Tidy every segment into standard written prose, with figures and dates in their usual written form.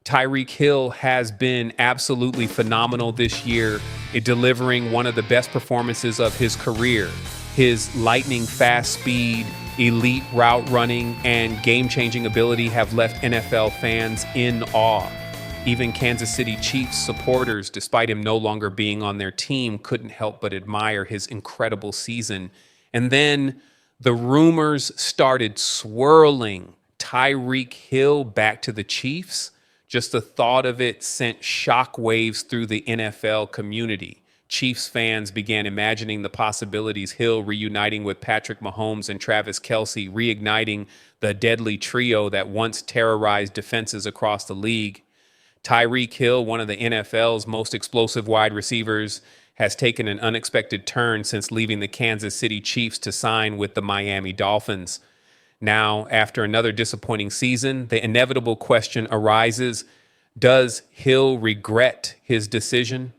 Tyreek Hill has been absolutely phenomenal this year, delivering one of the best performances of his career. His lightning fast speed, elite route running, and game-changing ability have left NFL fans in awe. Even Kansas City Chiefs supporters, despite him no longer being on their team, couldn't help but admire his incredible season. And then the rumors started swirling. Tyreek Hill back to the Chiefs. Just the thought of it sent shockwaves through the NFL community. Chiefs fans began imagining the possibilities, Hill reuniting with Patrick Mahomes and Travis Kelce, reigniting the deadly trio that once terrorized defenses across the league. Tyreek Hill, one of the NFL's most explosive wide receivers, has taken an unexpected turn since leaving the Kansas City Chiefs to sign with the Miami Dolphins. Now, after another disappointing season, the inevitable question arises, does Hill regret his decision?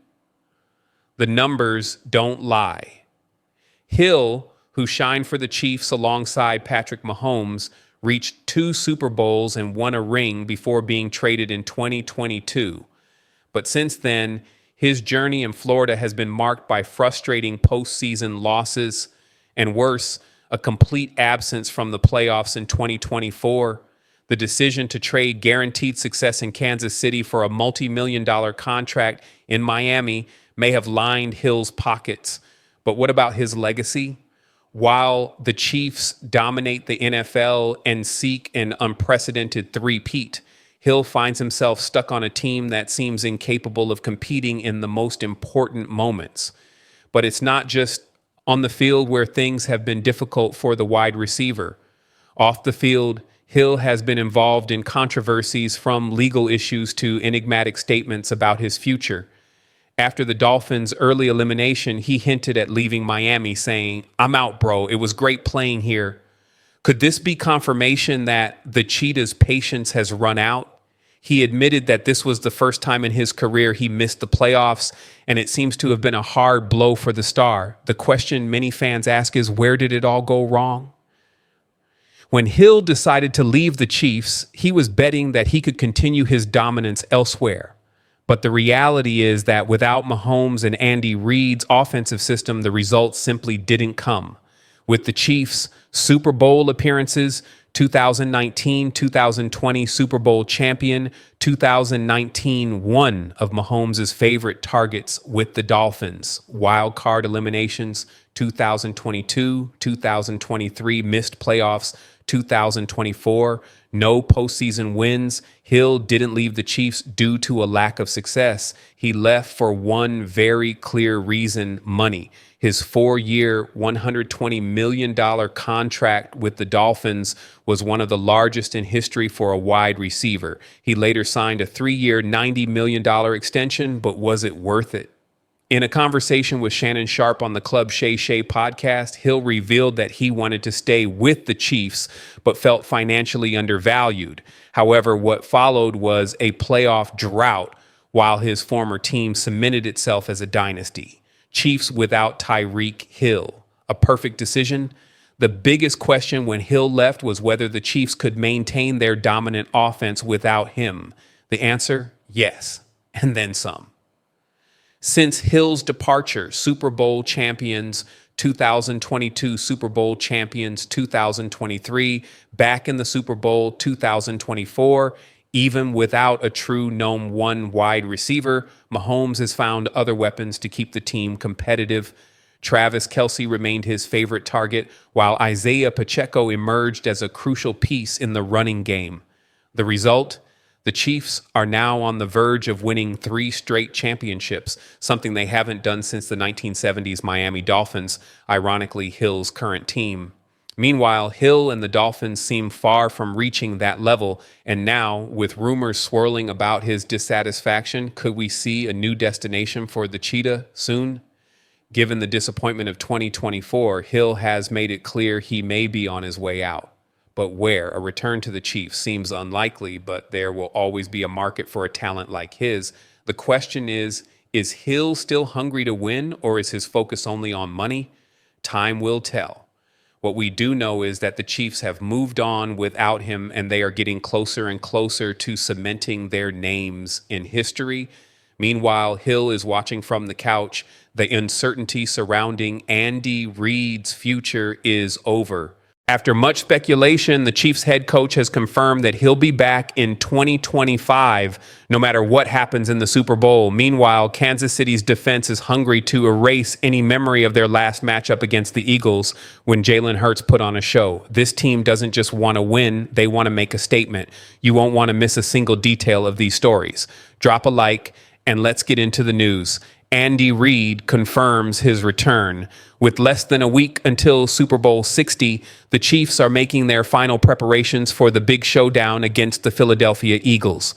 The numbers don't lie. Hill, who shined for the Chiefs alongside Patrick Mahomes, reached 2 Super Bowls and won a ring before being traded in 2022. But since then, his journey in Florida has been marked by frustrating postseason losses and worse, a complete absence from the playoffs in 2024. The decision to trade guaranteed success in Kansas City for a multi-million-dollar contract in Miami may have lined Hill's pockets. But what about his legacy? While the Chiefs dominate the NFL and seek an unprecedented three-peat, Hill finds himself stuck on a team that seems incapable of competing in the most important moments. But it's not just on the field where things have been difficult for the wide receiver. Off the field, Hill has been involved in controversies from legal issues to enigmatic statements about his future. After the Dolphins' early elimination, he hinted at leaving Miami, saying, "I'm out, bro. It was great playing here." Could this be confirmation that the Cheetah's patience has run out? He admitted that this was the first time in his career he missed the playoffs, and it seems to have been a hard blow for the star. The question many fans ask is, where did it all go wrong? When Hill decided to leave the Chiefs, he was betting that he could continue his dominance elsewhere. But the reality is that without Mahomes and Andy Reid's offensive system, the results simply didn't come. With the Chiefs' Super Bowl appearances, 2019, 2020 Super Bowl champion, 2019 one of Mahomes' favorite targets with the Dolphins, wild card eliminations, 2022, 2023 missed playoffs, 2024, no postseason wins. Hill didn't leave the Chiefs due to a lack of success. He left for one very clear reason: money. His 4-year, $120 million contract with the Dolphins was one of the largest in history for a wide receiver. He later signed a 3-year, $90 million extension, but was it worth it? In a conversation with Shannon Sharpe on the Club Shay Shay podcast, Hill revealed that he wanted to stay with the Chiefs, but felt financially undervalued. However, what followed was a playoff drought while his former team cemented itself as a dynasty. Chiefs without Tyreek Hill. A perfect decision? The biggest question when Hill left was whether the Chiefs could maintain their dominant offense without him. The answer? Yes, and then some. Since Hill's departure, Super Bowl champions, 2022 Super Bowl champions, 2023, back in the Super Bowl 2024, even without a true number one wide receiver, Mahomes has found other weapons to keep the team competitive. Travis Kelce remained his favorite target, while Isaiah Pacheco emerged as a crucial piece in the running game. The result? The Chiefs are now on the verge of winning 3 straight championships, something they haven't done since the 1970s Miami Dolphins, ironically Hill's current team. Meanwhile, Hill and the Dolphins seem far from reaching that level, and now, with rumors swirling about his dissatisfaction, could we see a new destination for the Cheetah soon? Given the disappointment of 2024, Hill has made it clear he may be on his way out. But where? A return to the Chiefs seems unlikely, but there will always be a market for a talent like his. The question is Hill still hungry to win, or is his focus only on money? Time will tell. What we do know is that the Chiefs have moved on without him, and they are getting closer and closer to cementing their names in history. Meanwhile, Hill is watching from the couch. The uncertainty surrounding Andy Reid's future is over. After much speculation, the Chiefs head coach has confirmed that he'll be back in 2025, no matter what happens in the Super Bowl. Meanwhile, Kansas City's defense is hungry to erase any memory of their last matchup against the Eagles when Jalen Hurts put on a show. This team doesn't just want to win, they want to make a statement. You won't want to miss a single detail of these stories. Drop a like, and let's get into the news. Andy Reid confirms his return. With less than a week until Super Bowl 60, the Chiefs are making their final preparations for the big showdown against the Philadelphia Eagles.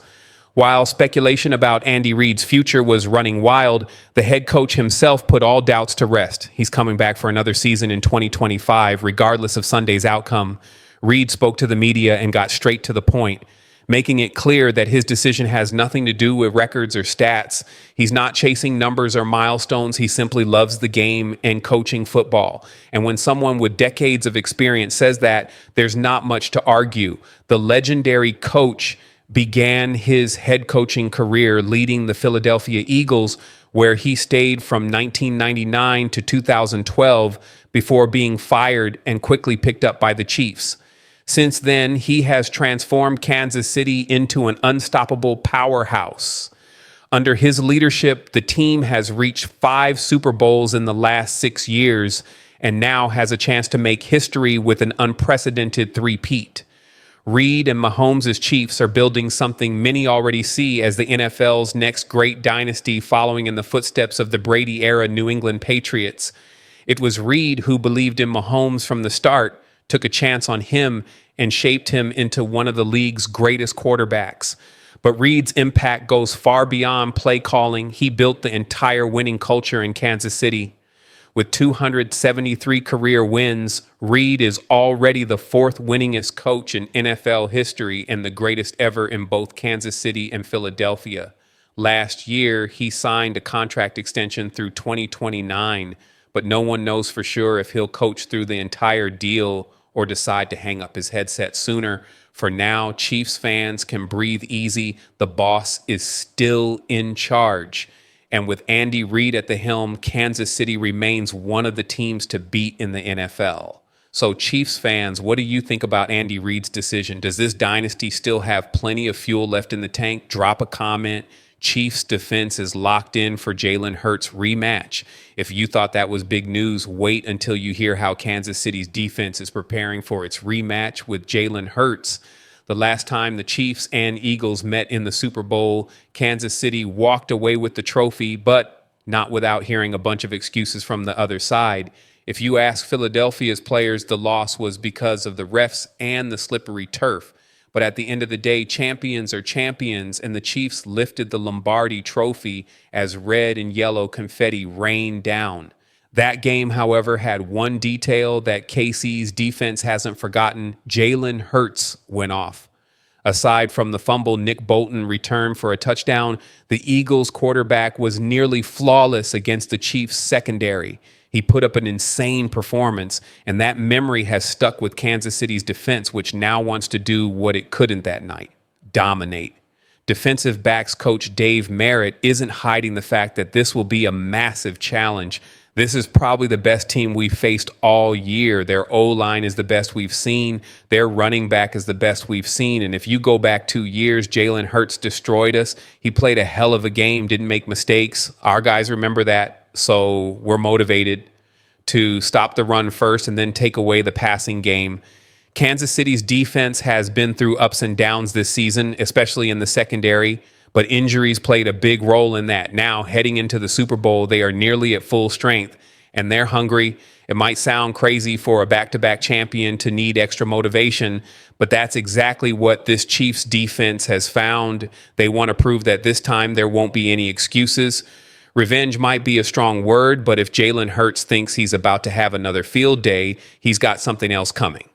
While speculation about Andy Reid's future was running wild, the head coach himself put all doubts to rest. He's coming back for another season in 2025, regardless of Sunday's outcome. Reid spoke to the media and got straight to the point, making it clear that his decision has nothing to do with records or stats. He's not chasing numbers or milestones. He simply loves the game and coaching football. And when someone with decades of experience says that, there's not much to argue. The legendary coach began his head coaching career leading the Philadelphia Eagles, where he stayed from 1999 to 2012 before being fired and quickly picked up by the Chiefs. Since then, he has transformed Kansas City into an unstoppable powerhouse. Under his leadership, the team has reached 5 Super Bowls in the last 6 years and now has a chance to make history with an unprecedented three-peat. Reid and Mahomes' Chiefs are building something many already see as the NFL's next great dynasty, following in the footsteps of the Brady-era New England Patriots. It was Reid who believed in Mahomes from the start, took a chance on him, and shaped him into one of the league's greatest quarterbacks. But Reid's impact goes far beyond play calling. He built the entire winning culture in Kansas City. With 273 career wins, Reid is already the 4th winningest coach in NFL history and the greatest ever in both Kansas City and Philadelphia. Last year, he signed a contract extension through 2029, but no one knows for sure if he'll coach through the entire deal or decide to hang up his headset sooner. For now, Chiefs fans can breathe easy. The boss is still in charge. And with Andy Reid at the helm, Kansas City remains one of the teams to beat in the NFL. So Chiefs fans, what do you think about Andy Reid's decision? Does this dynasty still have plenty of fuel left in the tank? Drop a comment. Chiefs defense is locked in for Jalen Hurts' rematch. If you thought that was big news, wait until you hear how Kansas City's defense is preparing for its rematch with Jalen Hurts. The last time the Chiefs and Eagles met in the Super Bowl, Kansas City walked away with the trophy, but not without hearing a bunch of excuses from the other side. If you ask Philadelphia's players, the loss was because of the refs and the slippery turf. But at the end of the day, champions are champions, and the Chiefs lifted the Lombardi trophy as red and yellow confetti rained down. That game, however, had one detail that KC's defense hasn't forgotten. Jalen Hurts went off. Aside from the fumble Nick Bolton returned for a touchdown, the Eagles quarterback was nearly flawless against the Chiefs secondary. He put up an insane performance, and that memory has stuck with Kansas City's defense, which now wants to do what it couldn't that night: dominate. Defensive backs coach Dave Merritt isn't hiding the fact that this will be a massive challenge. This is probably the best team we've faced all year. Their O-line is the best we've seen. Their running back is the best we've seen. And if you go back 2 years, Jalen Hurts destroyed us. He played a hell of a game, didn't make mistakes. Our guys remember that. So we're motivated to stop the run first and then take away the passing game. Kansas City's defense has been through ups and downs this season, especially in the secondary, but injuries played a big role in that. Now, heading into the Super Bowl, they are nearly at full strength, and they're hungry. It might sound crazy for a back-to-back champion to need extra motivation, but that's exactly what this Chiefs defense has found. They want to prove that this time there won't be any excuses. Revenge might be a strong word, but if Jalen Hurts thinks he's about to have another field day, he's got something else coming.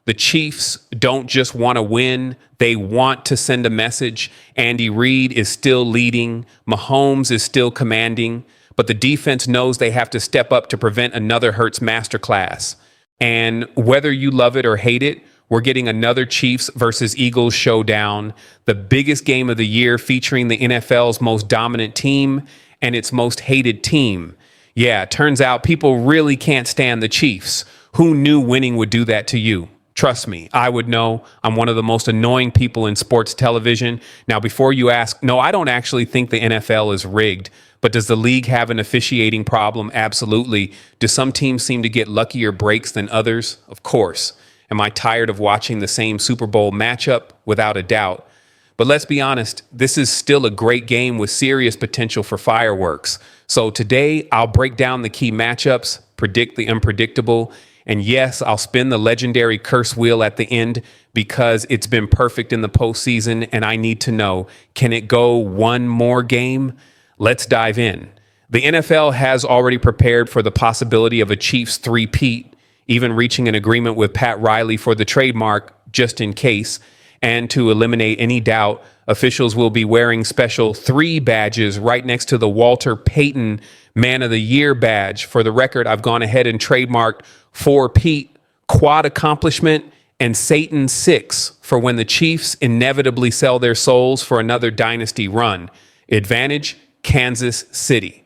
The Chiefs don't just want to win, they want to send a message. Andy Reid is still leading, Mahomes is still commanding, but the defense knows they have to step up to prevent another Hurts masterclass. And whether you love it or hate it, we're getting another Chiefs versus Eagles showdown, the biggest game of the year featuring the NFL's most dominant team and its most hated team. Yeah, turns out people really can't stand the Chiefs. Who knew winning would do that to you? Trust me, I would know. I'm one of the most annoying people in sports television. Now, before you ask, no, I don't actually think the NFL is rigged. But does the league have an officiating problem? Absolutely. Do some teams seem to get luckier breaks than others? Of course. Am I tired of watching the same Super Bowl matchup? Without a doubt. But let's be honest, this is still a great game with serious potential for fireworks. So today, I'll break down the key matchups, predict the unpredictable, and yes, I'll spin the legendary curse wheel at the end because it's been perfect in the postseason, and I need to know, can it go one more game? Let's dive in. The NFL has already prepared for the possibility of a Chiefs three-peat, even reaching an agreement with Pat Riley for the trademark, just in case. And to eliminate any doubt, officials will be wearing special 3 badges right next to the Walter Payton Man of the Year badge. For the record, I've gone ahead and trademarked 4 Pete, Quad Accomplishment, and Satan 6 for when the Chiefs inevitably sell their souls for another dynasty run. Advantage, Kansas City.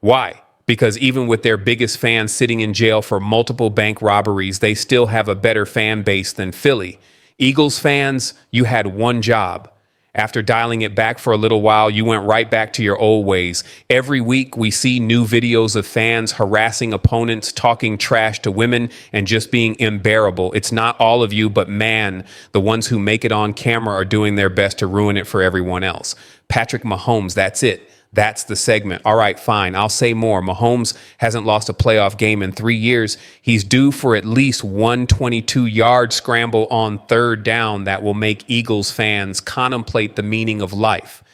Why? Because even with their biggest fans sitting in jail for multiple bank robberies, they still have a better fan base than Philly. Eagles fans, you had one job. After dialing it back for a little while, you went right back to your old ways. Every week, we see new videos of fans harassing opponents, talking trash to women, and just being unbearable. It's not all of you, but man, the ones who make it on camera are doing their best to ruin it for everyone else. Patrick Mahomes, that's it. That's the segment. All right, fine. I'll say more. Mahomes hasn't lost a playoff game in 3 years. He's due for at least 122-yard scramble on 3rd down that will make Eagles fans contemplate the meaning of life.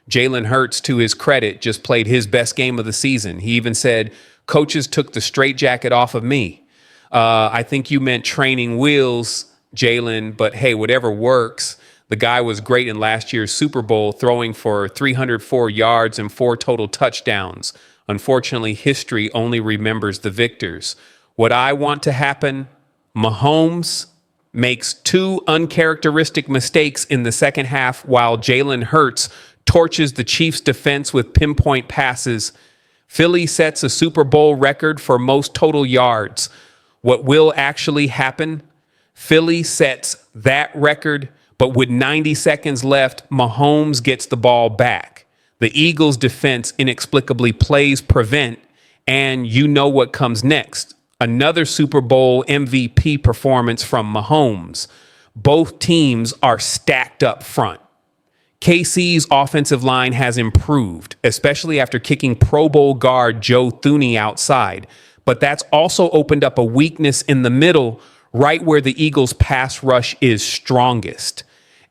Jalen Hurts, to his credit, just played his best game of the season. He even said, coaches took the straitjacket off of me. I think you meant training wheels, Jalen, but hey, whatever works. The guy was great in last year's Super Bowl, throwing for 304 yards and 4 total touchdowns. Unfortunately, history only remembers the victors. What I want to happen, Mahomes makes 2 uncharacteristic mistakes in the second half while Jalen Hurts torches the Chiefs' defense with pinpoint passes. Philly sets a Super Bowl record for most total yards. What will actually happen? Philly sets that record, but with 90 seconds left, Mahomes gets the ball back. The Eagles' defense inexplicably plays prevent, and you know what comes next. Another Super Bowl MVP performance from Mahomes. Both teams are stacked up front. KC's offensive line has improved, especially after kicking Pro Bowl guard Joe Thuney outside. But that's also opened up a weakness in the middle, right where the Eagles' pass rush is strongest.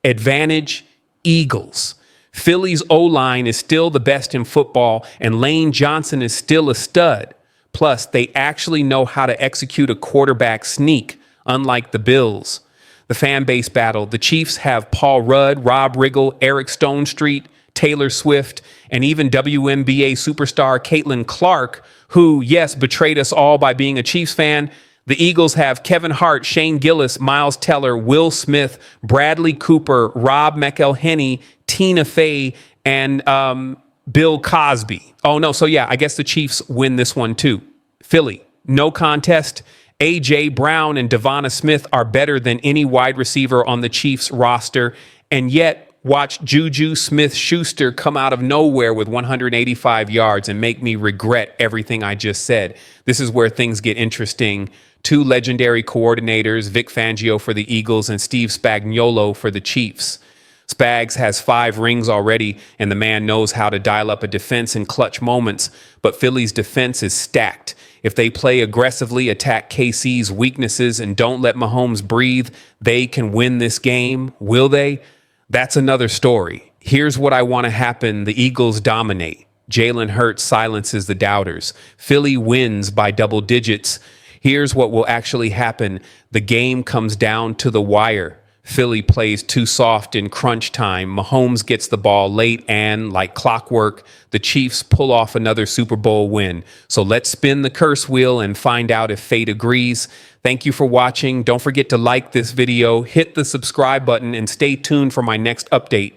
Advantage, Eagles. Philly's O-line is still the best in football, and Lane Johnson is still a stud. Plus, they actually know how to execute a quarterback sneak, unlike the Bills. The fan base battle, the Chiefs have Paul Rudd, Rob Riggle, Eric Stonestreet, Taylor Swift, and even WNBA superstar Caitlin Clark, who, yes, betrayed us all by being a Chiefs fan. The Eagles have Kevin Hart, Shane Gillis, Miles Teller, Will Smith, Bradley Cooper, Rob McElhenney, Tina Fey, and Bill Cosby. Oh, no. So, yeah, I guess the Chiefs win this one, too. Philly, no contest. A.J. Brown and Devonta Smith are better than any wide receiver on the Chiefs roster. And yet, watch Juju Smith-Schuster come out of nowhere with 185 yards and make me regret everything I just said. This is where things get interesting. 2 legendary coordinators, Vic Fangio for the Eagles and Steve Spagnuolo for the Chiefs. Spags has 5 rings already, and the man knows how to dial up a defense in clutch moments, but Philly's defense is stacked. If they play aggressively, attack KC's weaknesses, and don't let Mahomes breathe, they can win this game. Will they? That's another story. Here's what I want to happen. The Eagles dominate. Jalen Hurts silences the doubters. Philly wins by double digits. Here's what will actually happen. The game comes down to the wire. Philly plays too soft in crunch time. Mahomes gets the ball late, and like clockwork, the Chiefs pull off another Super Bowl win. So let's spin the curse wheel and find out if fate agrees. Thank you for watching. Don't forget to like this video, hit the subscribe button, and stay tuned for my next update.